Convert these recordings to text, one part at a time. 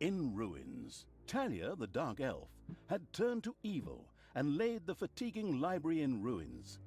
In ruins, Talia, the Dark Elf, had turned to evil and laid the fatiguing library in ruins.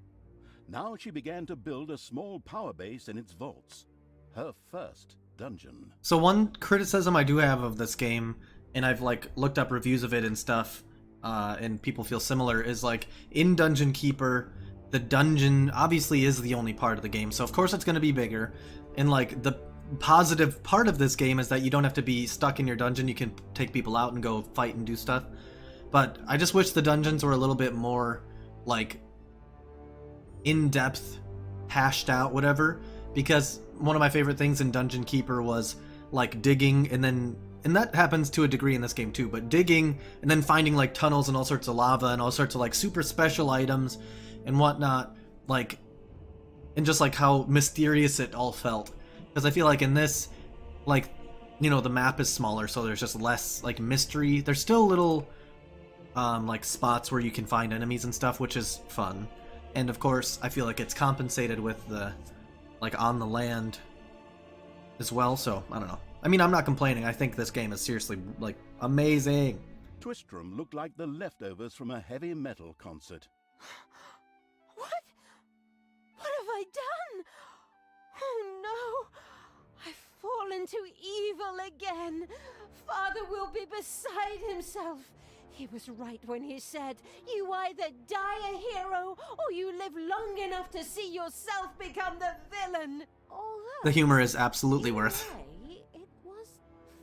Now she began to build a small power base in its vaults. Her first dungeon. So one criticism I do have of this game, and I've like looked up reviews of it and stuff, and people feel similar, is like in Dungeon Keeper, the dungeon obviously is the only part of the game, so of course it's going to be bigger. And like the positive part of this game is that you don't have to be stuck in your dungeon, you can take people out and go fight and do stuff. But I just wish the dungeons were a little bit more like in-depth, hashed out, whatever, because one of my favorite things in Dungeon Keeper was like digging, and that happens to a degree in this game too, but digging and then finding like tunnels and all sorts of lava and all sorts of like super special items and whatnot, like, and just like how mysterious it all felt. Because I feel like in this, like, you know, the map is smaller, so there's just less like mystery. There's still little like spots where you can find enemies and stuff, which is fun. And of course, I feel like it's compensated with the like on the land as well, so I don't know. I mean, I'm not complaining. I think this game is seriously like amazing. Twistram looked like the leftovers from a heavy metal concert. What? What have I done? Oh no! I've fallen to evil again. Father will be beside himself. He was right when he said, you either die a hero or you live long enough to see yourself become the villain. Although, The humor is absolutely in a worth. way, it was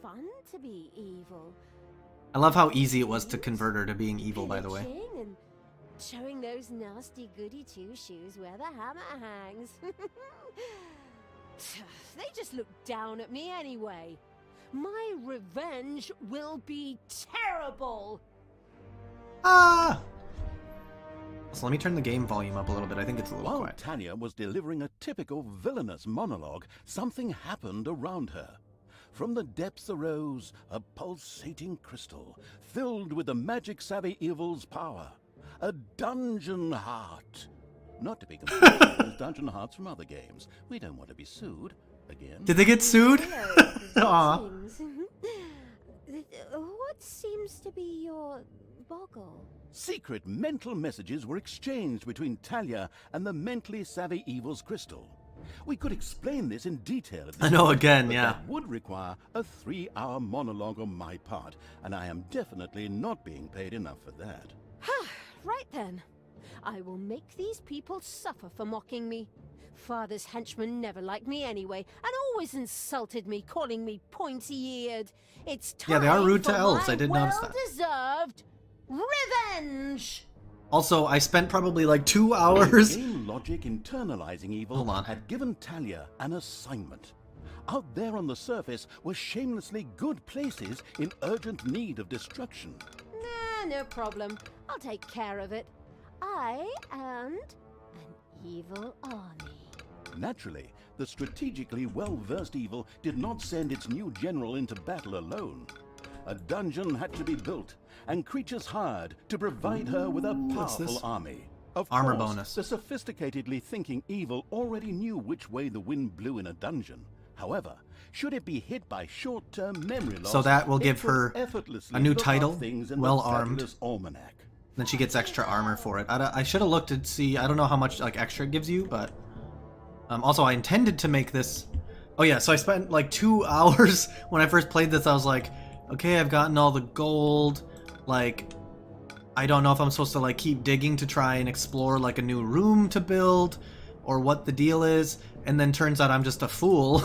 fun to be evil. I love how easy it was to convert her to being evil, by the way. Glitching and showing those nasty goody two-shoes where the hammer hangs. They just look down at me anyway. My revenge will be terrible. Ah! So let me turn the game volume up a little bit. I think it's a little While quiet. Talia was delivering a typical villainous monologue, something happened around her. From the depths arose a pulsating crystal, filled with the magic-savvy evil's power. A dungeon heart. Not to be confused with dungeon hearts from other games. We don't want to be sued again. Did they get sued? Aw. What seems to be your boggle? Secret mental messages were exchanged between Talia and the mentally savvy evil's crystal. We could explain this in detail at this I know, point, again, but yeah. that would require a 3-hour monologue on my part, and I am definitely not being paid enough for that. Right then. I will make these people suffer for mocking me. Father's henchmen never liked me anyway, and always insulted me, calling me pointy-eared. It's time Yeah, they are rude to for elves. my I did notice that. well-deserved revenge! Also, I spent probably like 2 hours. Game logic internalizing evil Hold on. had given Talia an assignment. Out there on the surface were shamelessly good places in urgent need of destruction. Nah, no problem. I'll take care of it. I and an evil army. Naturally, the strategically well-versed evil did not send its new general into battle alone. A dungeon had to be built, and creatures hired to provide her with a What's powerful this? army. Of Armor course, bonus. the sophisticatedly thinking evil already knew which way the wind blew in a dungeon. However, should it be hit by short-term memory loss, So that will it give could her effortlessly a new look up title, things in Well the Armed. fabulous almanac. Then she gets extra armor for it. I should have looked to see. I don't know how much like extra it gives you, but also I intended to make this. Oh yeah, so I spent like 2 hours when I first played this. I was like, okay, I've gotten all the gold. Like, I don't know if I'm supposed to like keep digging to try and explore like a new room to build, or what the deal is. And then turns out I'm just a fool,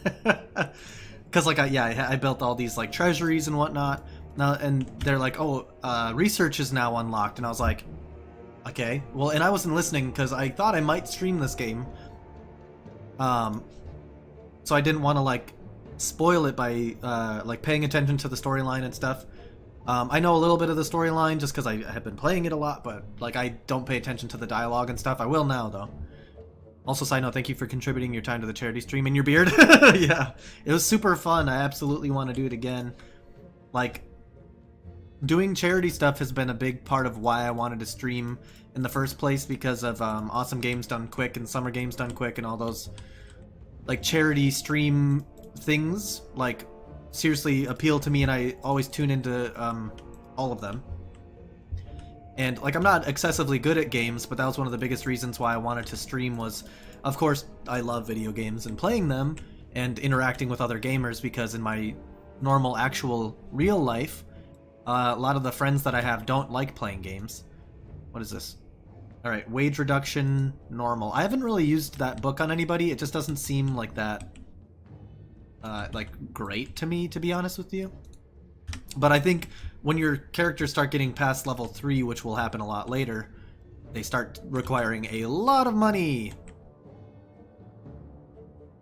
because like I built all these like treasuries and whatnot. Now, and they're like, oh, research is now unlocked. And I was like, okay. Well, and I wasn't listening because I thought I might stream this game. So I didn't want to, like, spoil it by, like, paying attention to the storyline and stuff. I know a little bit of the storyline just because I have been playing it a lot, but, like, I don't pay attention to the dialogue and stuff. I will now, though. Also, side note, thank you for contributing your time to the charity stream and your beard. Yeah, it was super fun. I absolutely want to do it again. Like, doing charity stuff has been a big part of why I wanted to stream in the first place, because of Awesome Games Done Quick and Summer Games Done Quick and all those like charity stream things. Like, seriously appeal to me, and I always tune into all of them. And like, I'm not excessively good at games, but that was one of the biggest reasons why I wanted to stream was, of course, I love video games and playing them and interacting with other gamers, because in my normal, actual, real life, a lot of the friends that I have don't like playing games. What is this? Alright, wage reduction, normal. I haven't really used that book on anybody. It just doesn't seem like that, like, great to me, to be honest with you. But I think when your characters start getting past level 3, which will happen a lot later, they start requiring a lot of money.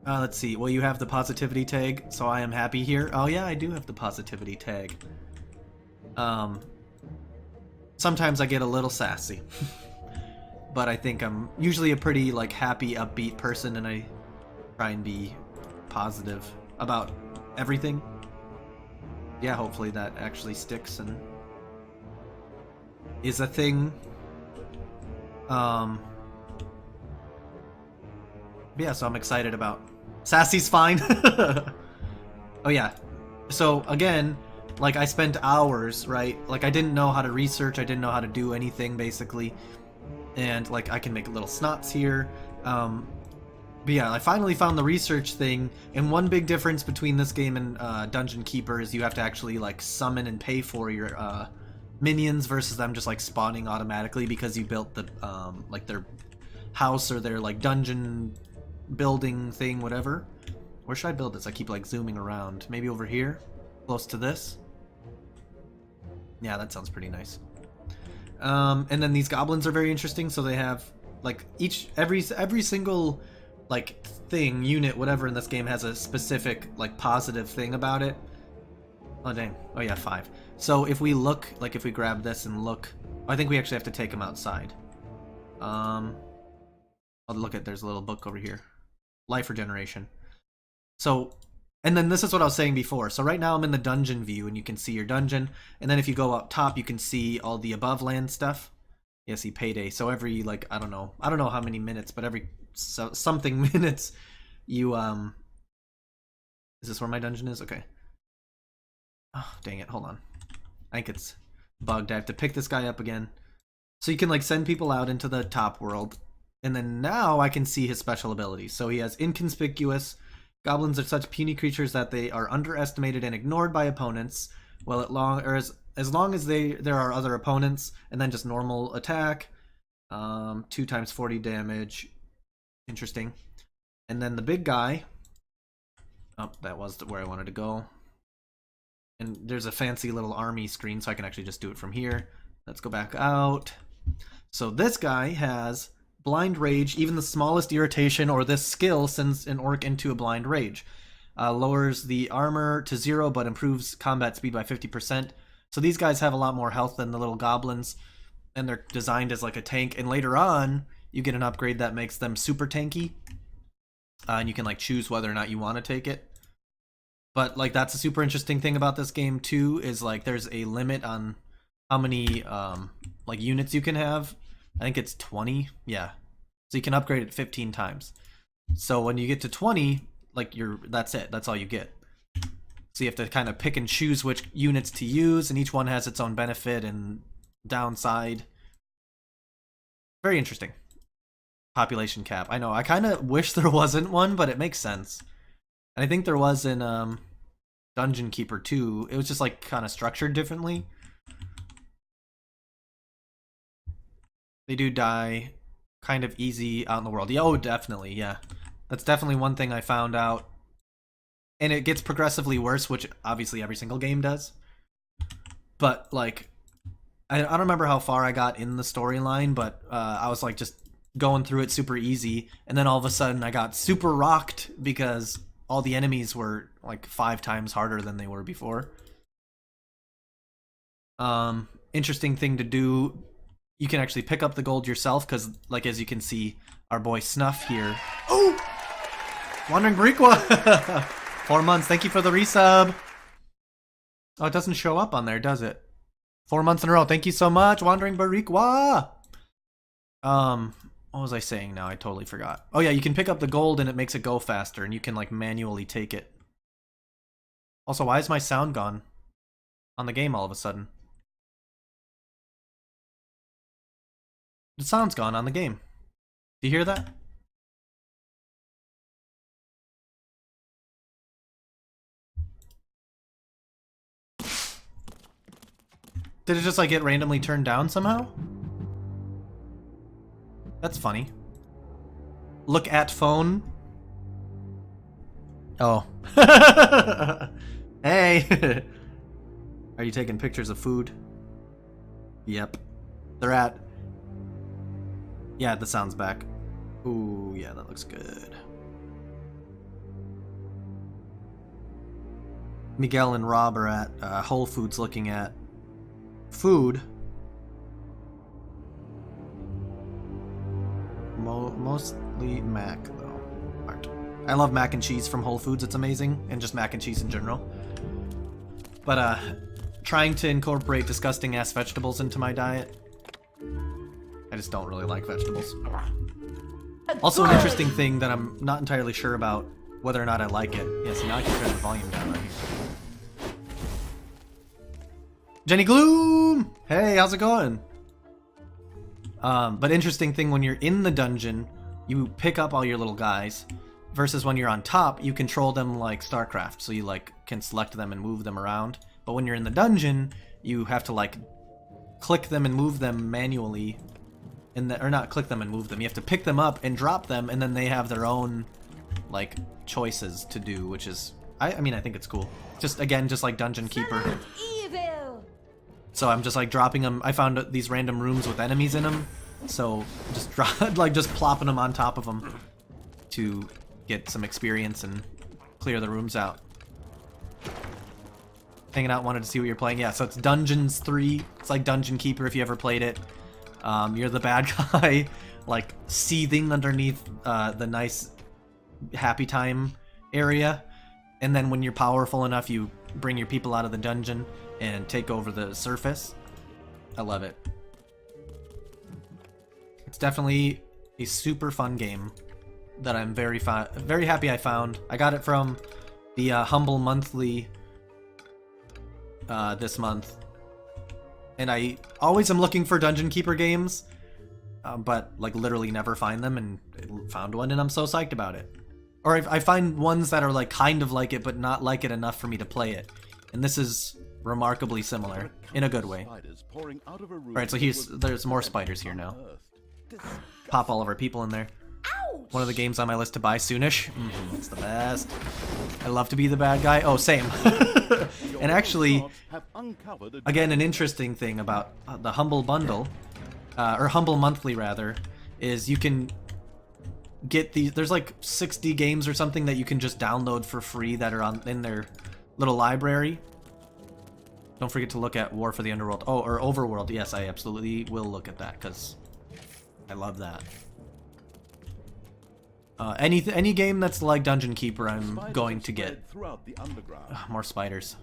Let's see. Well, you have the positivity tag, so I am happy here. Oh yeah, I do have the positivity tag. Sometimes I get a little sassy. But I think I'm usually a pretty, like, happy, upbeat person, and I try and be positive about everything. Yeah, hopefully that actually sticks and is a thing. Yeah, so I'm excited about... Sassy's fine! Oh yeah. So, again, like, I spent hours, right? Like, I didn't know how to research, I didn't know how to do anything, basically. And, like, I can make little snots here. But yeah, I finally found the research thing, and one big difference between this game and Dungeon Keeper is you have to actually, like, summon and pay for your minions versus them just, like, spawning automatically because you built the, like, their house or their, like, dungeon building thing, whatever. Where should I build this? I keep, like, zooming around. Maybe over here? Close to this? Yeah, that sounds pretty nice. And then these goblins are very interesting, so they have, like, every single, like, thing, unit, whatever in this game has a specific, like, positive thing about it. Oh, dang. Oh, yeah, 5. So if we look, like, if we grab this and look, I think we actually have to take them outside. Oh, look at, there's a little book over here. Life regeneration. So, and then this is what I was saying before. So right now I'm in the dungeon view, and you can see your dungeon. And then if you go up top, you can see all the above land stuff. Yeah, see payday. So every, like, I don't know how many minutes, but every something minutes, you is this where my dungeon is? Okay. Oh, dang it! Hold on. I think it's bugged. I have to pick this guy up again. So you can, like, send people out into the top world, and then now I can see his special abilities. So he has inconspicuous. Goblins are such puny creatures that they are underestimated and ignored by opponents. Well, as long as there are other opponents, and then just normal attack, 2 times 40 damage. Interesting. And then the big guy. Oh, that was where I wanted to go. And there's a fancy little army screen, so I can actually just do it from here. Let's go back out. So this guy has blind rage. Even the smallest irritation or this skill sends an orc into a blind rage. Lowers the armor to 0, but improves combat speed by 50%. So these guys have a lot more health than the little goblins, and they're designed as like a tank. And later on, you get an upgrade that makes them super tanky, and you can, like, choose whether or not you want to take it. But, like, that's a super interesting thing about this game too, is, like, there's a limit on how many like, units you can have. I think it's 20. Yeah, so you can upgrade it 15 times. So when you get to 20, like, that's it. That's all you get. So you have to kind of pick and choose which units to use, and each one has its own benefit and downside. Very interesting. Population cap. I know, I kind of wish there wasn't one, but it makes sense. And I think there was in Dungeon Keeper 2. It was just, like, kind of structured differently. They do die kind of easy out in the world. Yeah, oh, definitely, yeah. That's definitely one thing I found out. And it gets progressively worse, which obviously every single game does. But, like, I don't remember how far I got in the storyline, but I was, like, just going through it super easy. And then all of a sudden I got super rocked because all the enemies were, like, 5 times harder than they were before. Interesting thing to do. You can actually pick up the gold yourself, because, like, as you can see, our boy Snuff here. Oh! Wandering Bariqua! 4 months. Thank you for the resub. Oh, it doesn't show up on there, does it? 4 months in a row. Thank you so much, Wandering Bariqua! What was I saying now? I totally forgot. Oh yeah, you can pick up the gold and it makes it go faster, and you can, like, manually take it. Also, why is my sound gone on the game all of a sudden? The sound's gone on the game. Do you hear that? Did it just like get randomly turned down somehow? That's funny. Look at phone. Oh. Hey! Are you taking pictures of food? Yep. They're at... Yeah, the sound's back. Ooh, yeah, that looks good. Miguel and Rob are at Whole Foods looking at food. Mostly mac, though. Art. I love mac and cheese from Whole Foods, it's amazing, and just mac and cheese in general. But, trying to incorporate disgusting-ass vegetables into my diet. I just don't really like vegetables. Also, an interesting thing that I'm not entirely sure about whether or not I like it. Yeah, so now I can turn the volume down right here. Jenny Gloom! Hey, how's it going? But interesting thing, when you're in the dungeon, you pick up all your little guys, versus when you're on top, you control them like StarCraft, so you like can select them and move them around. But when you're in the dungeon, you have to like click them and move them manually. Or not click them and move them. You have to pick them up and drop them, and then they have their own like choices to do, which is I mean I think it's cool. Just again, just like Dungeon Keeper. So I'm just like dropping them. I found these random rooms with enemies in them, so just just plopping them on top of them to get some experience and clear the rooms out. Hanging out, wanted to see what you're playing. Yeah, so it's Dungeons 3. It's like Dungeon Keeper if you ever played it. You're the bad guy, like seething underneath the nice happy time area, and then when you're powerful enough, you bring your people out of the dungeon and take over the surface. I love it. It's definitely a super fun game that I'm very happy I found. I got it from the Humble Monthly this month. And I always am looking for Dungeon Keeper games, but like literally never find them, and found one, and I'm so psyched about it. Or I find ones that are like kind of like it, but not like it enough for me to play it. And this is remarkably similar, in a good way. Alright, so there's more spiders here now. Pop all of our people in there. One of the games on my list to buy soonish. It's the best. I love to be the bad guy. Oh, same. And actually, again, an interesting thing about the Humble Bundle, or Humble Monthly rather, is you can get these. There's like 60 games or something that you can just download for free that are in their little library. Don't forget to look at War for the Underworld. Oh, or Overworld. Yes, I absolutely will look at that because I love that. Any game that's like Dungeon Keeper, I'm going to get. More spiders.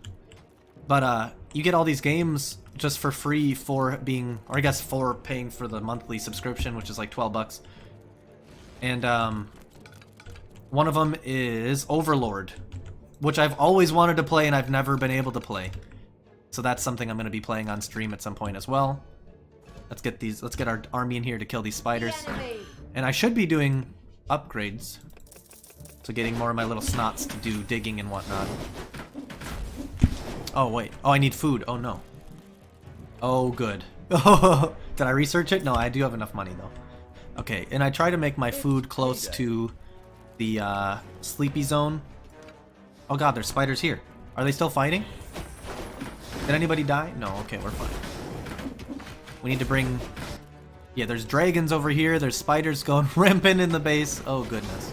But you get all these games just for free for being, or I guess for paying for the monthly subscription, which is like 12 bucks. And one of them is Overlord, which I've always wanted to play and I've never been able to play. So that's something I'm going to be playing on stream at some point as well. Let's get our army in here to kill these spiders. And I should be doing upgrades, so getting more of my little snots to do digging and whatnot. Oh wait, oh I need food. Oh no. Oh good. Did I research it? No, I do have enough money though. Okay, and I try to make my food close to the sleepy zone. Oh god, there's spiders here. Are they still fighting? Did anybody die? No, okay, we're fine. We need to bring... Yeah, there's dragons over here. There's spiders going rampant in the base. Oh, goodness.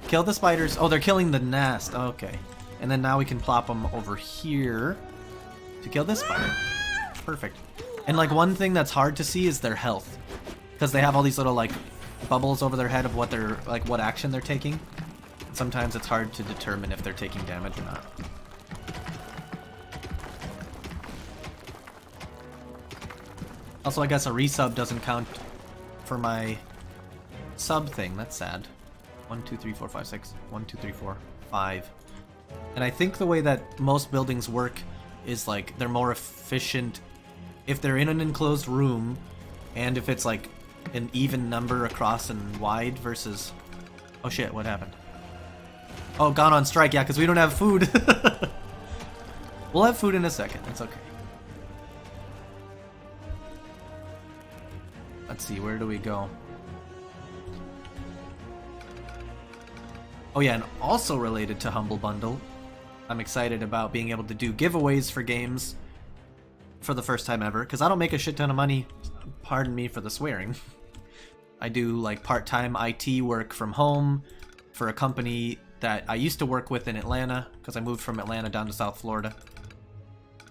Kill the spiders. Oh, they're killing the nest. Okay. And then now we can plop them over here to kill this spider. Perfect. And, like, one thing that's hard to see is their health. Because they have all these little, like, bubbles over their head of what they're, like, what action they're taking. Sometimes it's hard to determine if they're taking damage or not. Also, I guess a resub doesn't count for my sub thing. That's sad. 1, 2, 3, 4, 5, 6. 1, 2, 3, 4, 5. And I think the way that most buildings work is like they're more efficient if they're in an enclosed room and if it's like an even number across and wide versus... Oh shit, what happened? Oh, gone on strike, yeah, because we don't have food. We'll have food in a second, it's okay. Let's see, where do we go? Oh yeah, and also related to Humble Bundle, I'm excited about being able to do giveaways for games for the first time ever, because I don't make a shit ton of money, pardon me for the swearing. I do like part-time IT work from home for a company that I used to work with in Atlanta, because I moved from Atlanta down to South Florida.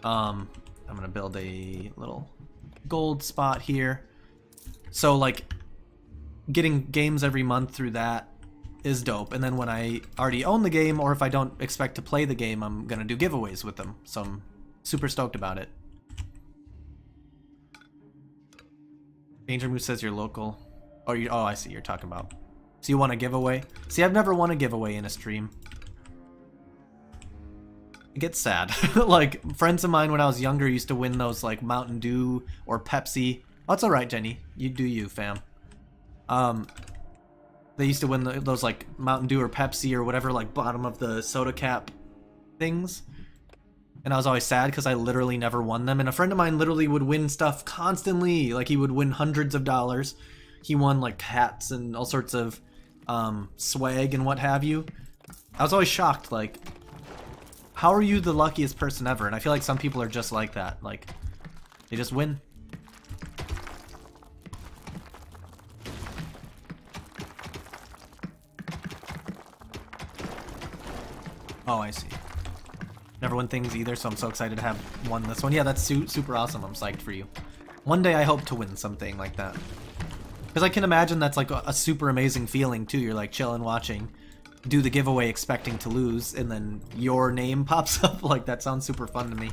I'm gonna build a little gold spot here. So like getting games every month through that is dope, and then when I already own the game, or if I don't expect to play the game, I'm gonna do giveaways with them, so I'm super stoked about it. Danger Moose says you're local. Oh, oh, I see, you're talking about. So you want a giveaway? See, I've never won a giveaway in a stream. It gets sad. Like, friends of mine when I was younger used to win those, like, Mountain Dew or Pepsi. Oh, it's alright, Jenny. You do you, fam. They used to win those, like, Mountain Dew or Pepsi or whatever, like, bottom of the soda cap things. And I was always sad because I literally never won them. And a friend of mine literally would win stuff constantly. Like, he would win hundreds of dollars. He won, like, hats and all sorts of swag and what have you. I was always shocked, like, how are you the luckiest person ever? And I feel like some people are just like that. Like, they just win. Oh, I see. Never won things either, so I'm so excited to have won this one. Yeah, that's super awesome. I'm psyched for you. One day I hope to win something like that. Because I can imagine that's like a super amazing feeling too. You're like chilling, watching, do the giveaway expecting to lose, and then your name pops up. Like, that sounds super fun to me.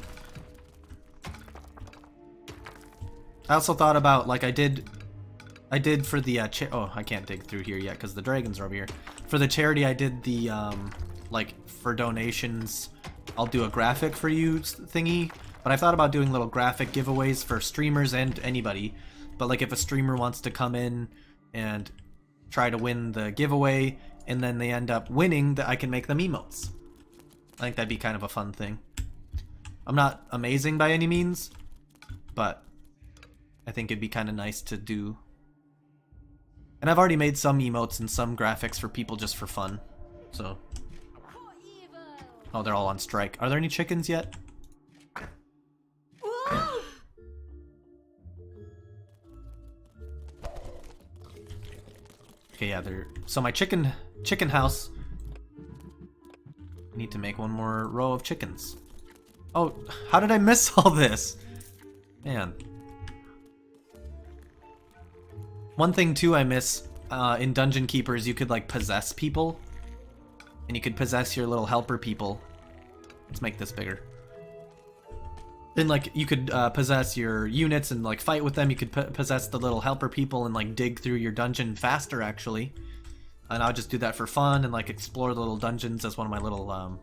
I also thought about, like, I did for the, oh, I can't dig through here yet because the dragons are over here. For the charity, I did the, like, for donations, I'll do a graphic for you thingy. But I thought about doing little graphic giveaways for streamers and anybody. But, like, if a streamer wants to come in and try to win the giveaway, and then they end up winning, that I can make them emotes. I think that'd be kind of a fun thing. I'm not amazing by any means, but I think it'd be kind of nice to do. And I've already made some emotes and some graphics for people just for fun, so. Oh, they're all on strike. Are there any chickens yet? Okay, yeah, they're... So my chicken house... I need to make one more row of chickens. Oh, how did I miss all this? Man. One thing, too, I miss in Dungeon Keepers, you could, like, possess people. And you could possess your little helper people. Let's make this bigger. Then, like, you could possess your units and, like, fight with them. You could possess the little helper people and, like, dig through your dungeon faster, actually. And I'll just do that for fun and, like, explore the little dungeons as one of my little,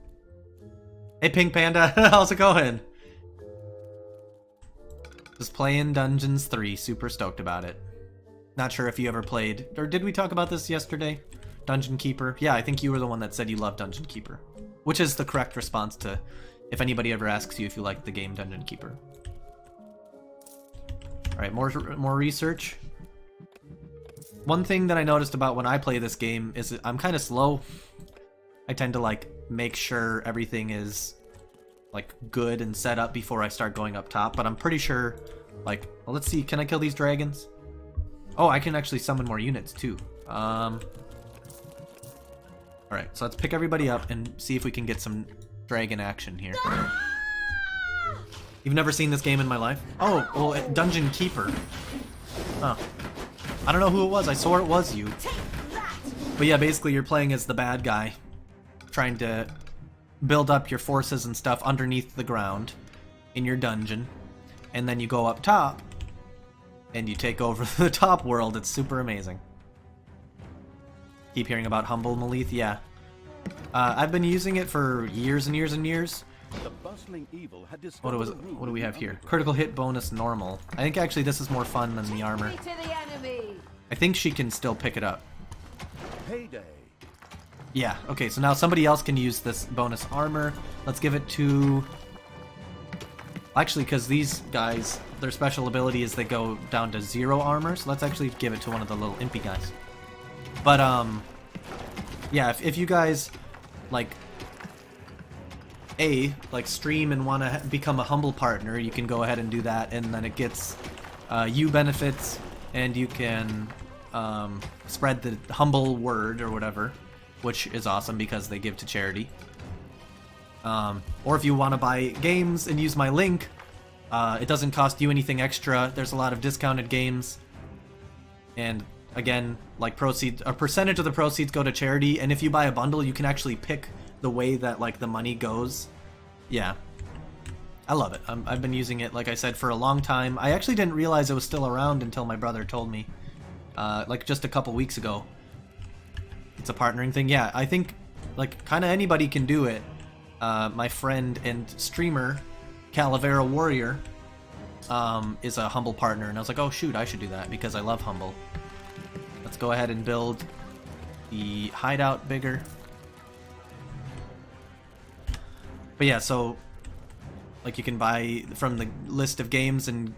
Hey, Pink Panda! How's it going? Just playing Dungeons 3. Super stoked about it. Not sure if you ever played... Or did we talk about this yesterday? Dungeon Keeper? Yeah, I think you were the one that said you love Dungeon Keeper. Which is the correct response to... if anybody ever asks you if you like the game Dungeon Keeper. Alright, more research. One thing that I noticed about when I play this game is that I'm kind of slow. I tend to, like, make sure everything is, like, good and set up before I start going up top. But I'm pretty sure, like... Well, let's see, can I kill these dragons? Oh, I can actually summon more units, too. Alright, so let's pick everybody up and see if we can get some... dragon action here. You've never seen this game in my life? Oh, well, Dungeon Keeper. Huh. I don't know who it was. I swore it was you. But yeah, basically you're playing as the bad guy, trying to build up your forces and stuff underneath the ground in your dungeon, and then you go up top and you take over the top world. It's super amazing. Keep hearing about Humble Malith? Yeah. I've been using it for years and years and years. The bustling evil had What discovered do we have here? Critical hit bonus normal. I think actually this is more fun than the armor. To the enemy. I think she can still pick it up. Payday. Yeah, okay, so now somebody else can use this bonus armor. Let's give it to... Actually, because these guys, their special ability is they go down to 0 armor, so let's actually give it to one of the little impy guys. But, yeah, if you guys, like, stream and want to become a humble partner, you can go ahead and do that, and then it gets you benefits, and you can spread the humble word or whatever, which is awesome because they give to charity. Or if you want to buy games and use my link, it doesn't cost you anything extra. There's a lot of discounted games, and again, like a percentage of the proceeds go to charity, and if you buy a bundle, you can actually pick the way that like the money goes. Yeah, I love it. I've been using it, like I said, for a long time. I actually didn't realize it was still around until my brother told me, like just a couple weeks ago. It's a partnering thing. Yeah, I think like kind of anybody can do it. My friend and streamer Calavera Warrior is a humble partner, and I was like, oh shoot, I should do that because I love humble. Let's go ahead and build the hideout bigger. But yeah, so like you can buy from the list of games and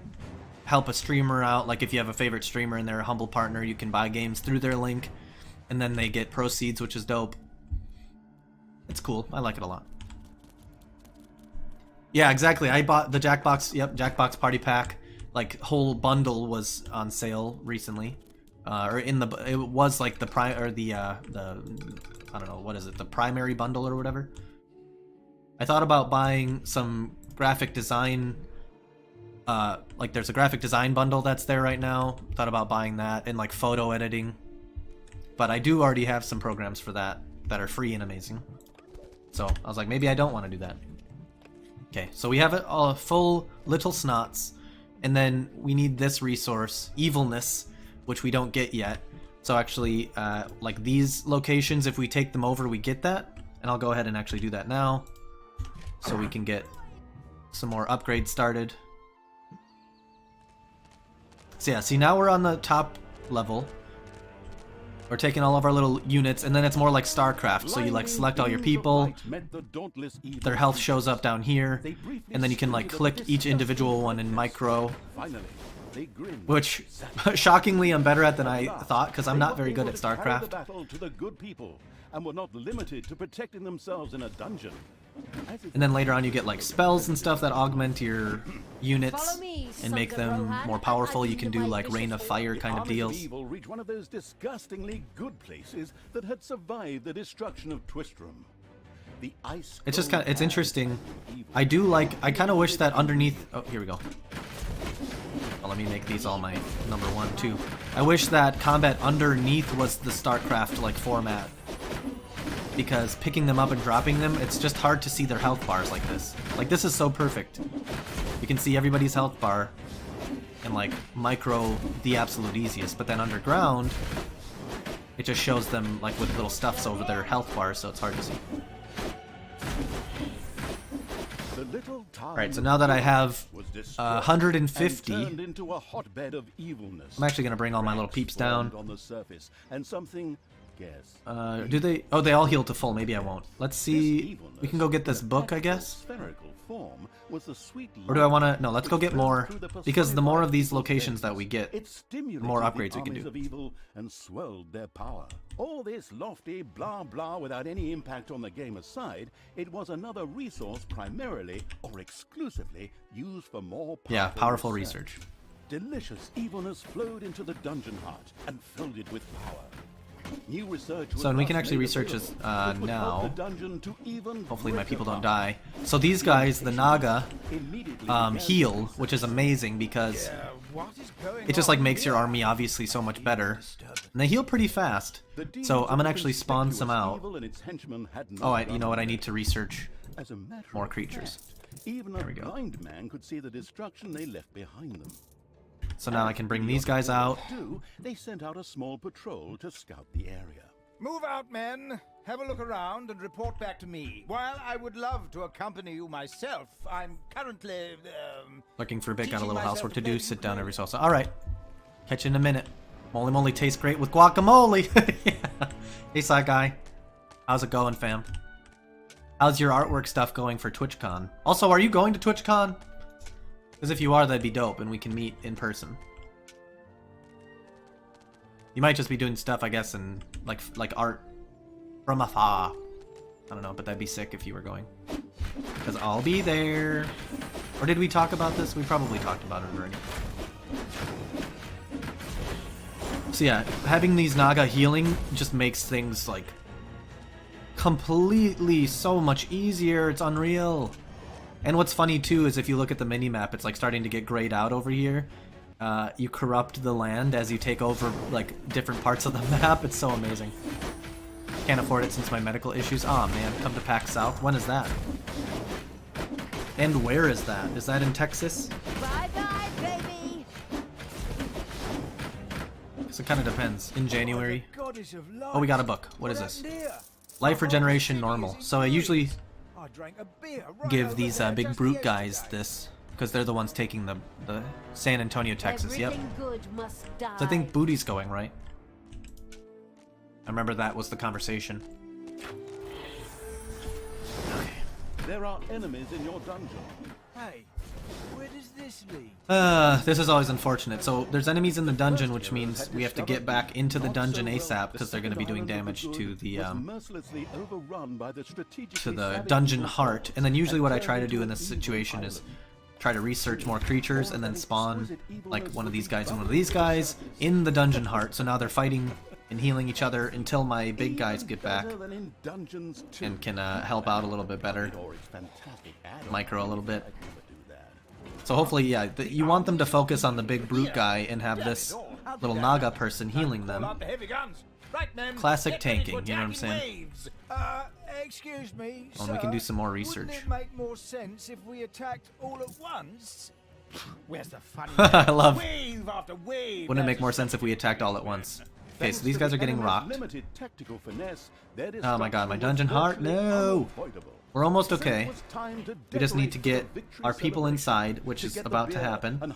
help a streamer out. Like if you have a favorite streamer and they're a humble partner, you can buy games through their link, and then they get proceeds, which is dope. It's cool. I like it a lot. Yeah, exactly. I bought the Jackbox. Yep, Jackbox Party Pack. Like whole bundle was on sale recently, or in the. It was like the I don't know, what is it? The primary bundle or whatever. I thought about buying some graphic design. Like there's a graphic design bundle that's there right now. Thought about buying that, and like photo editing. But I do already have some programs for that are free and amazing. So I was like, maybe I don't want to do that. Okay, so we have a full Little Snots, and then we need this resource, Evilness, which we don't get yet. So actually, like these locations, if we take them over, we get that. And I'll go ahead and actually do that now, so we can get some more upgrades started. So yeah, see, now we're on the top level. We're taking all of our little units, and then it's more like StarCraft, so you like select all your people, their health shows up down here, and then you can like click each individual one in micro, which shockingly I'm better at than I thought, because I'm not very good at StarCraft. And were not limited to protecting themselves in a dungeon. And then later on you get like spells and stuff that augment your units and make them more powerful. You can do like Rain of Fire kind of deals. Evil reached one of those disgustingly good places that had survived the destruction of Twistram. The ice. It's just it's interesting. I kind of wish that underneath. Oh, here we go. Well, let me make these all my number 1, 2. I wish that combat underneath was the StarCraft like format, because picking them up and dropping them, it's just hard to see their health bars like this. Like this is so perfect. You can see everybody's health bar, and like micro the absolute easiest, but then underground it just shows them like with little stuffs over their health bars, so it's hard to see. Alright, so now that I have 150, I'm actually going to bring all my little peeps down. Do they? Oh, they all heal to full. Maybe I won't. Let's see. We can go get this book, I guess. Or do I want to? No, let's go get more, because the more of these locations that we get, the more upgrades we can do. And swelled their power. All this lofty blah blah without any impact on the game aside, it was another resource primarily or exclusively used for more powerful research. Delicious evilness flowed into the dungeon heart and filled it with power. New research so, and we can actually research this now. Hopefully my people don't die. So these guys, the Naga, heal, which is amazing because it just like makes your army obviously so much better. And they heal pretty fast. So I'm gonna actually spawn some out. Oh, you know what? I need to research more creatures. There we go. Man could see the destruction they left behind them. So now I can bring these guys out. They sent out a small patrol to scout the area. Move out, men. Have a look around and report back to me. While I would love to accompany you myself, I'm currently, Looking for a bit, got a teaching little myself housework to to do. play Sit down ukulele. every so often. All right, catch you in a minute. Moly moly tastes great with guacamole. Yeah. Hey, side guy, how's it going, fam? How's your artwork stuff going for TwitchCon? Also, are you going to TwitchCon? Because if you are, that'd be dope, and we can meet in person. You might just be doing stuff, I guess, in like art from afar. I don't know, but that'd be sick if you were going. Because I'll be there. Or did we talk about this? We probably talked about it already. So yeah, having these Naga healing just makes things like completely so much easier. It's unreal. And what's funny too is if you look at the mini-map, it's like starting to get grayed out over here. You corrupt the land as you take over like different parts of the map. It's so amazing. Can't afford it since my medical issues. Aw, man, come to PAX South. When is that? And where is that? Is that in Texas? Bye-bye, baby. So it kind of depends. In January. Goddess of life. Oh, we got a book. What is this? happened here? Life Regeneration Normal. So I usually I drank a beer right give over these there big just brute guys yesterday. this because they're the ones taking the San Antonio, Texas. Yep. Everything good must die. So I think Booty's going, right? I remember that was the conversation. Okay. There are enemies in your dungeon. Hey, where does this lead? This is always unfortunate. So there's enemies in the dungeon, which means we have to get back into the dungeon ASAP because they're going to be doing damage to the dungeon heart. And then usually what I try to do in this situation is try to research more creatures and then spawn like one of these guys and one of these guys in the dungeon heart. So now they're fighting and healing each other until my big guys get back and can help out a little bit better, micro a little bit. So hopefully, yeah, you want them to focus on the big brute guy and have this little Naga person healing them. Pull out the heavy guns. Right, men, Classic get ready tanking, for you know what I'm jacking saying? waves. Excuse me, Well, we can do sir, some more research. Wouldn't it make more sense if we attacked all at once? Where's the fun? I love. Wave after wave. Wouldn't it make more sense if we attacked all at once? Okay, so these guys are getting rocked. Oh my god, my dungeon heart, no! We're almost okay. We just need to get our people inside, which is about to happen.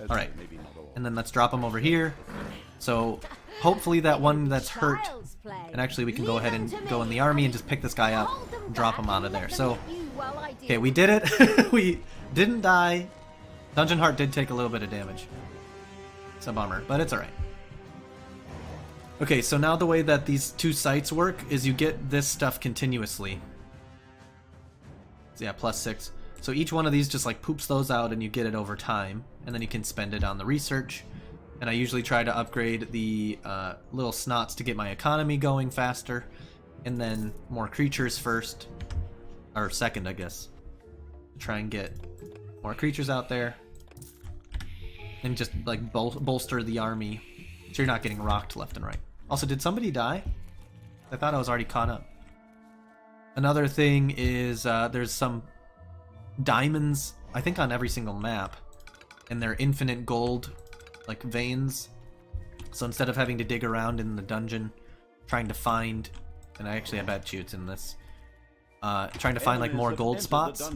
Alright, and then let's drop them over here. So, hopefully that one that's hurt, Child's play. and actually we can go Leave ahead them and to go me. in the army and just pick this guy up Hold them and drop back him out of and there. let them So, hit you while I deal okay, we did it. We didn't die. Dungeon heart did take a little bit of damage. It's a bummer, but it's alright. Okay, so now the way that these two sites work is you get this stuff continuously. So yeah, +6. So each one of these just like poops those out and you get it over time. And then you can spend it on the research. And I usually try to upgrade the little snots to get my economy going faster. And then more creatures first. Or second, I guess. Try and get more creatures out there. And just like bolster the army. So you're not getting rocked left and right. Also, did somebody die? I thought I was already caught up. Another thing is there's some diamonds, I think on every single map. And they're infinite gold, like veins. So instead of having to dig around in the dungeon, trying to find, and I bet you it's in this, trying to find like more gold spots.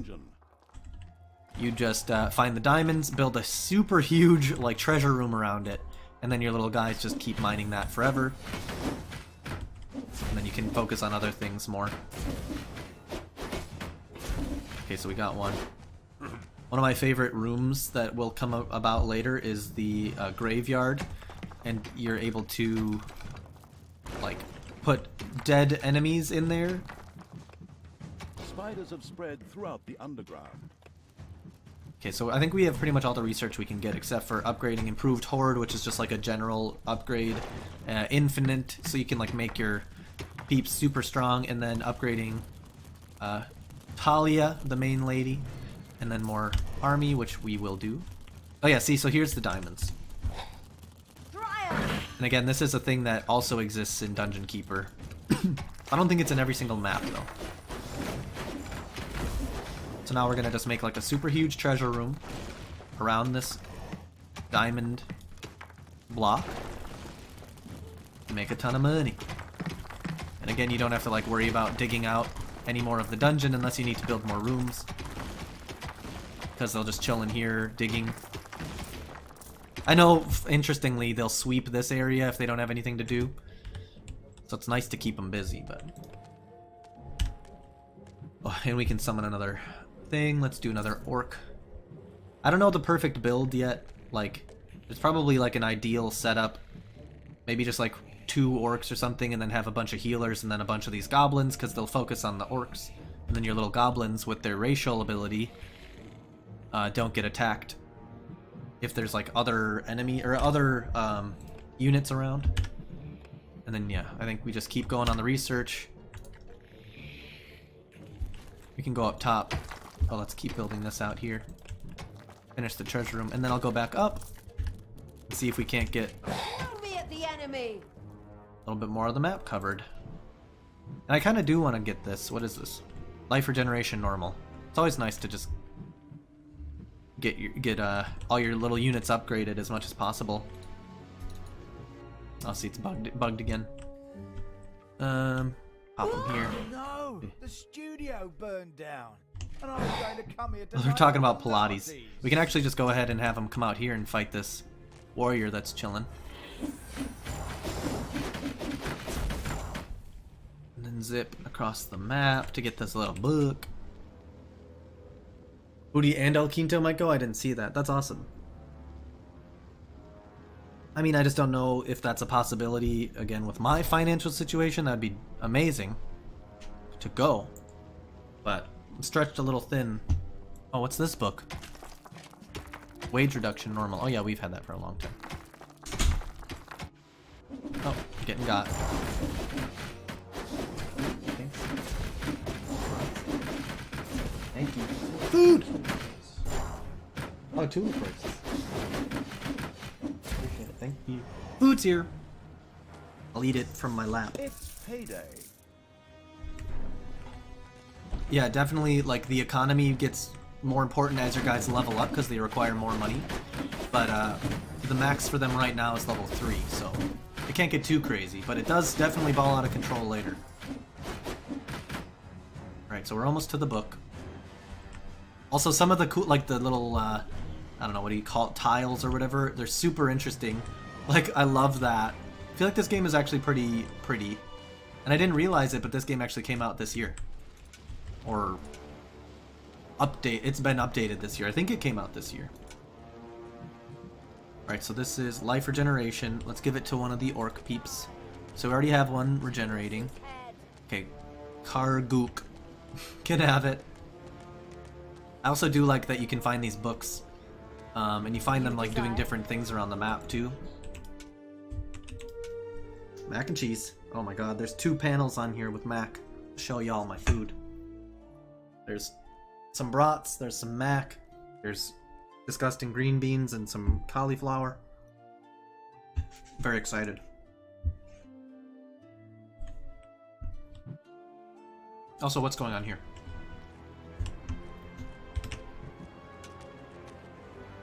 You just find the diamonds, build a super huge like treasure room around it, and then your little guys just keep mining that forever. And then you can focus on other things more. Okay, so we got one. One of my favorite rooms that will come about later is the graveyard, and you're able to like put dead enemies in there. Spiders have spread throughout the underground. Okay, so I think we have pretty much all the research we can get, except for upgrading Improved Horde, which is just like a general upgrade. Infinite, so you can like make your peeps super strong, and then upgrading Talia, the main lady, and then more army, which we will do. Oh yeah, see, so here's the diamonds. And again, this is a thing that also exists in Dungeon Keeper. I don't think it's in every single map, though. So now we're gonna just make like a super huge treasure room around this diamond block. Make a ton of money. And again, you don't have to like worry about digging out any more of the dungeon unless you need to build more rooms. Because they'll just chill in here, digging. I know, interestingly, they'll sweep this area if they don't have anything to do. So it's nice to keep them busy, but... Oh, and we can summon another thing. Let's do another orc. I don't know the perfect build yet. Like, it's probably like an ideal setup. Maybe just like 2 orcs or something, and then have a bunch of healers and then a bunch of these goblins, because they'll focus on the orcs. And then your little goblins with their racial ability don't get attacked if there's like other enemy or other units around. And then yeah, I think we just keep going on the research. We can go up top. Oh, let's keep building this out here. Finish the treasure room, and then I'll go back up and see if we can't get Me at the enemy. a little bit more of the map covered. And I kind of do want to get this. What is this? Life regeneration normal. It's always nice to just get all your little units upgraded as much as possible. Oh, see, it's bugged again. Hop in here. No, the studio burned down. And I was going to come here to They're talking about Pilates. We can actually just go ahead and have them come out here and fight this warrior that's chilling. And then zip across the map to get this little book. Booty and El Quinto might go? I didn't see that. That's awesome. I mean, I just don't know if that's a possibility. Again, with my financial situation, that'd be amazing to go. But I'm stretched a little thin. Oh, what's this book? Wage reduction normal. Oh yeah, we've had that for a long time. Oh, getting got. Thanks. Thank you. Food! Oh, two prices. Appreciate it, thank you. Food's here! I'll eat it from my lap. It's payday. Yeah, definitely, like, the economy gets more important as your guys level up because they require more money. But, the max for them right now is level 3, so it can't get too crazy, but it does definitely ball out of control later. Alright, so we're almost to the book. Also, some of the cool, like, the little, I don't know, what do you call it, tiles or whatever, they're super interesting. Like, I love that. I feel like this game is actually pretty pretty. And I didn't realize it, but this game actually came out this year. Or it's been updated this year. I think it came out this year. Alright, so this is life regeneration. Let's give it to one of the orc peeps. So we already have one regenerating. Okay, Kargook can have it. I also do like that you can find these books. And you find them like doing different things around the map too. Mac and cheese. Oh my god, there's 2 panels on here with mac. I'll show y'all my food. There's some brats, there's some mac, there's disgusting green beans and some cauliflower. Very excited. Also, what's going on here?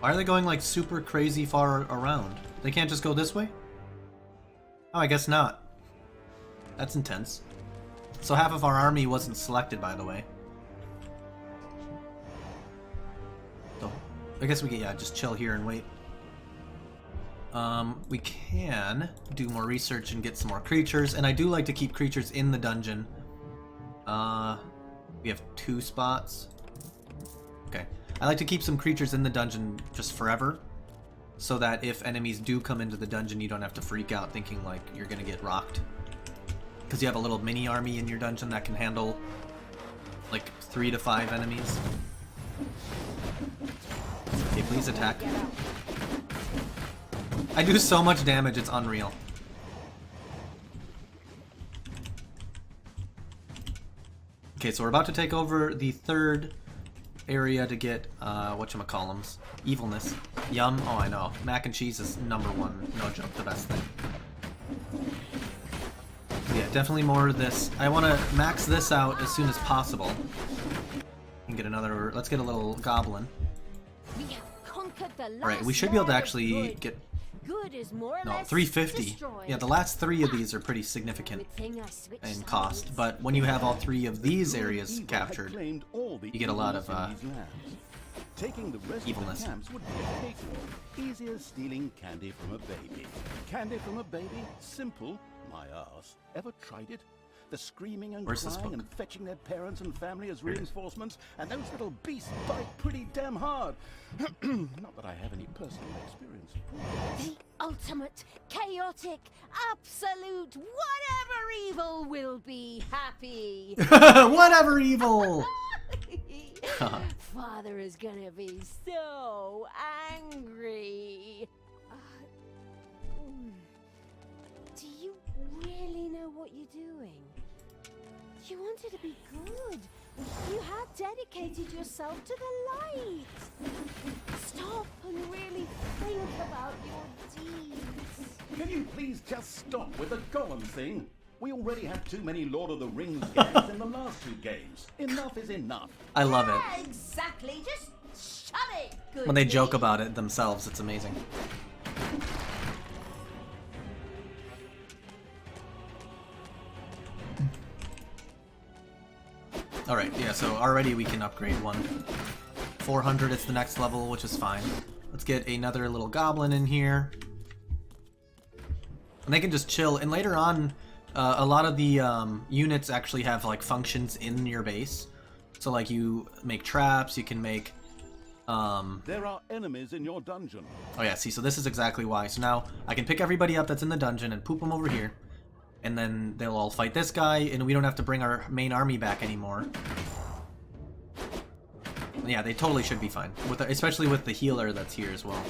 Why are they going like super crazy far around? They can't just go this way? Oh, I guess not. That's intense. So half of our army wasn't selected, by the way. So, I guess we can, yeah, just chill here and wait. We can do more research and get some more creatures, and I do like to keep creatures in the dungeon. We have 2 spots. Okay. I like to keep some creatures in the dungeon just forever, so that if enemies do come into the dungeon, you don't have to freak out thinking like you're gonna get rocked. Because you have a little mini army in your dungeon that can handle like 3 to 5 enemies. Okay, please attack. I do so much damage, it's unreal. Okay, so we're about to take over the 3rd area to get, whatchamacallums. Evilness. Yum. Oh, I know. Mac and cheese is #1. No joke, the best thing. Yeah, definitely more of this. I want to max this out as soon as possible. And get another... Let's get a little goblin. We have conquered the last Alright, we should be able to lord of actually good. get Good is more or No, less 350. destroyed. Yeah, the last 3 of these are pretty significant Good thing I switched in sides. cost, but when you have all 3 of these areas Evil had captured, claimed all the you get a lot of, evilness in these lands. Taking the rest evilness. of the camps would be a cakewalk. Easy as stealing candy from a baby. Candy from a baby? Simple. My ass. Ever tried it? The screaming and Where's this crying book? and fetching their parents and family as Here it is. reinforcements, and those little beasts bite pretty damn hard. Not that I have any personal experience. The ultimate, chaotic, absolute, whatever evil will be happy. Whatever evil! Father is gonna be so angry. Do you really know what you're doing? You wanted to be good. You had dedicated yourself to the light. Stop and really think about your deeds. Can you please just stop with the golem thing? We already have too many Lord of the Rings games in the last 2 games. Enough is enough. I love it. Yeah, exactly. Just shut it. Good When they joke me. about it themselves, it's amazing. Alright, yeah, so already we can upgrade one. 400 is the next level, which is fine. Let's get another little goblin in here. And they can just chill. And later on, a lot of the units actually have like functions in your base. So like you make traps, you can make... There are enemies in your dungeon. Oh yeah, see, so this is exactly why. So now I can pick everybody up that's in the dungeon and poop them over here. And then they'll all fight this guy, and we don't have to bring our main army back anymore. And yeah, they totally should be fine, with especially with the healer that's here as well.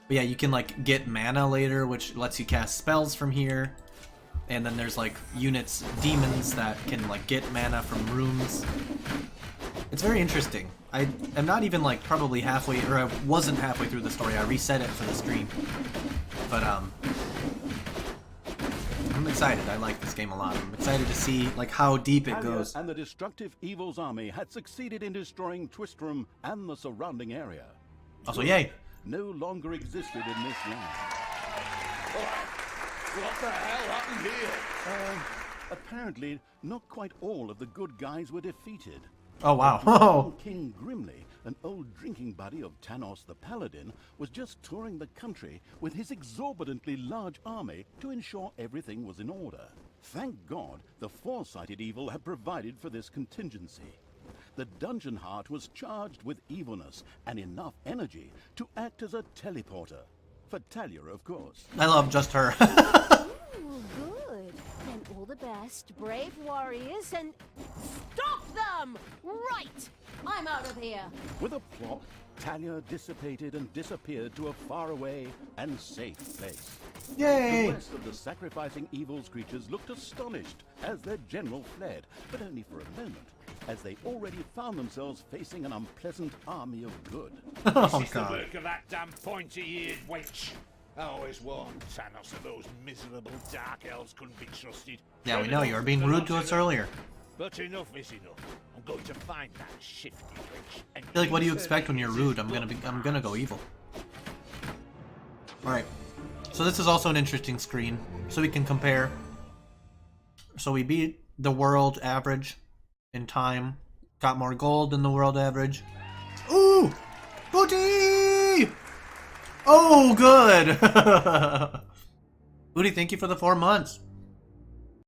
But yeah, you can like get mana later, which lets you cast spells from here. And then there's like units, demons that can like get mana from rooms. It's very interesting. I am not even like probably halfway, or I wasn't halfway through the story. I reset it for the stream. But I'm excited. I like this game a lot. I'm excited to see like how deep it Talia goes. and the destructive Evil's army had succeeded in destroying Twistram and the surrounding area. Also, yay! No longer existed in this land. What the hell happened here? Apparently, not quite all of the good guys were defeated. Oh wow! Oh. King Grimly, an old drinking buddy of Tanos the Paladin, was just touring the country with his exorbitantly large army to ensure everything was in order. Thank God the foresighted evil had provided for this contingency. The dungeon heart was charged with evilness and enough energy to act as a teleporter. For Talia, of course. I love just her. Ooh, good. Then all the best, brave warriors, and stop them! Right! I'm out of here. With a plop, Talia dissipated and disappeared to a faraway and safe place. Yay! The rest of the sacrificing evil's creatures looked astonished as their general fled, but only for a moment, as they already found themselves facing an unpleasant army of good. Oh This is the god. work of that damn pointy-eared wench. I always warned Thanos that those miserable dark elves couldn't be trusted. Yeah, we know you were being rude to us earlier. But enough is enough. I'm going to find that shifty wench. And I feel like, what do you use her expect when you're as rude? his I'm gonna go evil. Alright. So this is also an interesting screen, so we can compare. So we beat the world average in time. Got more gold than the world average. Ooh! Booty! Oh, good! Booty, thank you for the 4 months.